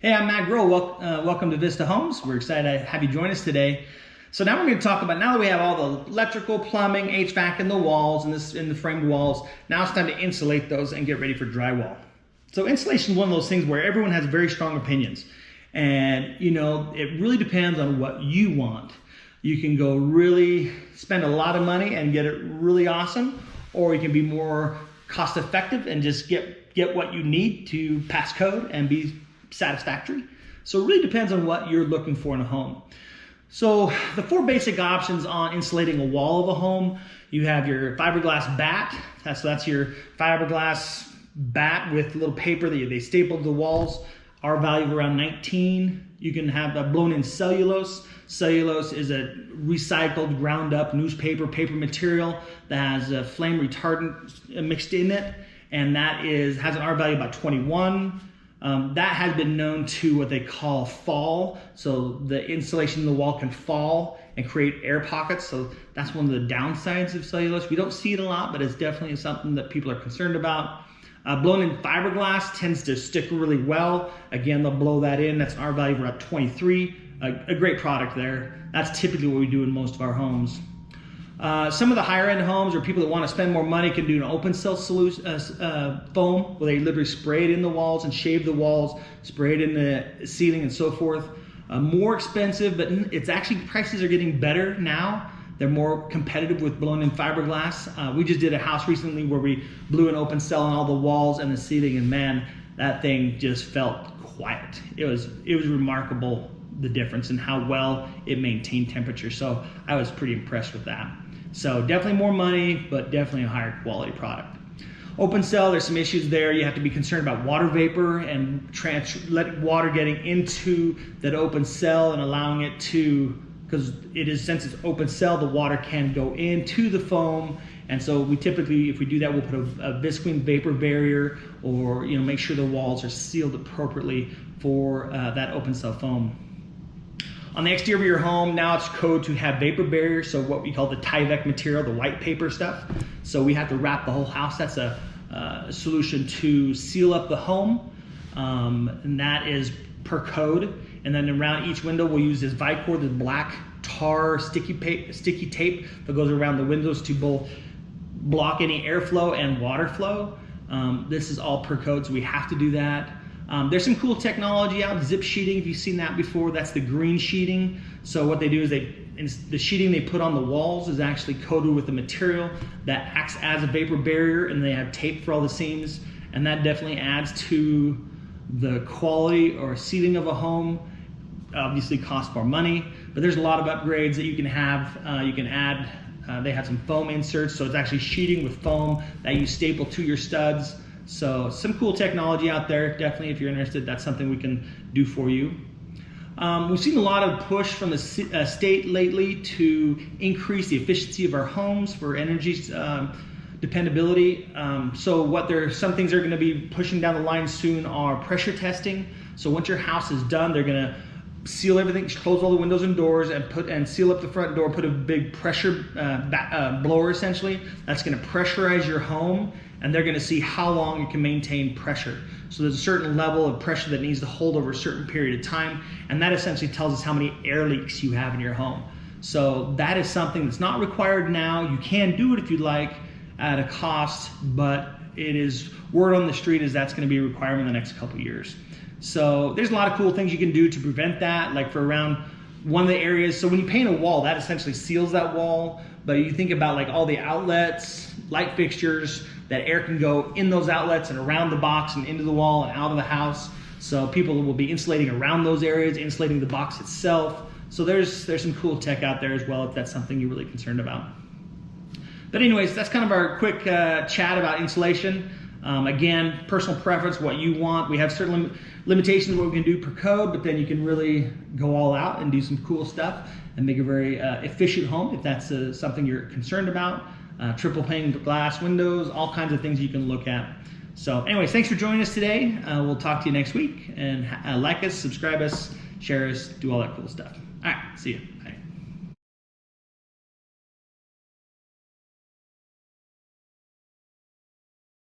Hey, I'm Matt Groll. Welcome to Vista Homes. We're excited to have you join us today. So now we're going to talk about, now that we have all the electrical, plumbing, HVAC in the walls and in the framed walls, now it's time to insulate those and get ready for drywall. So insulation is one of those things where everyone has very strong opinions. And it really depends on what you want. You can go really spend a lot of money and get it really awesome, or you can be more cost effective and just get what you need to pass code and be satisfactory. So it really depends on what you're looking for in a home. So the four basic options on insulating a wall of a home: you have your fiberglass bat. That's your fiberglass bat with a little paper that they staple to the walls. Our value of around 19. You can have a blown-in cellulose. Cellulose is a recycled, ground-up newspaper paper material that has a flame retardant mixed in it, and that has an R value of about 21. That has been known to what they call fall. So the insulation in the wall can fall and create air pockets. So that's one of the downsides of cellulose. We don't see it a lot, but it's definitely something that people are concerned about. Blown-in fiberglass tends to stick really well. Again, they'll blow that in. That's an R value of about 23. A great product there. That's typically what we do in most of our homes. Some of the higher end homes or people that want to spend more money can do an open cell foam where they literally spray it in the walls and shave the walls, spray it in the ceiling and so forth. More expensive, but it's actually, prices are getting better now. They're more competitive with blown-in fiberglass. We just did a house recently where we blew an open cell on all the walls and the ceiling, and man, that thing just felt quiet. It was remarkable, the difference in how well it maintained temperature. So I was pretty impressed with that. So definitely more money, but definitely a higher quality product. Open cell, there's some issues there. You have to be concerned about water vapor and let water getting into that open cell and allowing it to, because since it's open cell, the water can go into the foam. And so we typically, if we do that, we'll put a visqueen vapor barrier, or make sure the walls are sealed appropriately for that open cell foam. On the exterior of your home, now it's code to have vapor barriers, so what we call the Tyvek material, the white paper stuff. So we have to wrap the whole house. That's a solution to seal up the home, and that is per code. And then around each window, we'll use this Vicor, this black tar sticky tape that goes around the windows to both block any airflow and water flow. This is all per code, so we have to do that. There's some cool technology out, zip sheeting, if you've seen that before. That's the green sheeting. So what they do is the sheeting they put on the walls is actually coated with a material that acts as a vapor barrier, and they have tape for all the seams, and that definitely adds to the quality or seating of a home. Obviously costs more money, but there's a lot of upgrades that you can have. You can add, they have some foam inserts, so it's actually sheeting with foam that you staple to your studs. So some cool technology out there. Definitely, if you're interested, that's something we can do for you. We've seen a lot of push from the state lately to increase the efficiency of our homes for energy dependability. So some things they're going to be pushing down the line soon are pressure testing. So once your house is done, they're going to seal everything, close all the windows and doors, and seal up the front door, put a big pressure blower essentially. That's going to pressurize your home, and they're going to see how long it can maintain pressure. So there's a certain level of pressure that needs to hold over a certain period of time, and that essentially tells us how many air leaks you have in your home. So that is something that's not required now. You can do it if you'd like at a cost, but it is word on the street is that's going to be a requirement in the next couple of years. So there's a lot of cool things you can do to prevent that, like for around one of the areas. So when you paint a wall, that essentially seals that wall, but you think about like all the outlets, light fixtures, that air can go in those outlets and around the box and into the wall and out of the house. So people will be insulating around those areas, insulating the box itself. So there's some cool tech out there as well if that's something you're really concerned about. But anyways, that's kind of our quick chat about insulation. Again, personal preference, what you want. We have certain limitations of what we can do per code, but then you can really go all out and do some cool stuff and make a very efficient home if that's something you're concerned about. Triple pane glass windows, all kinds of things you can look at. So anyways, thanks for joining us today. We'll talk to you next week, and like us, subscribe us, share us, do all that cool stuff. All right, see you. Bye.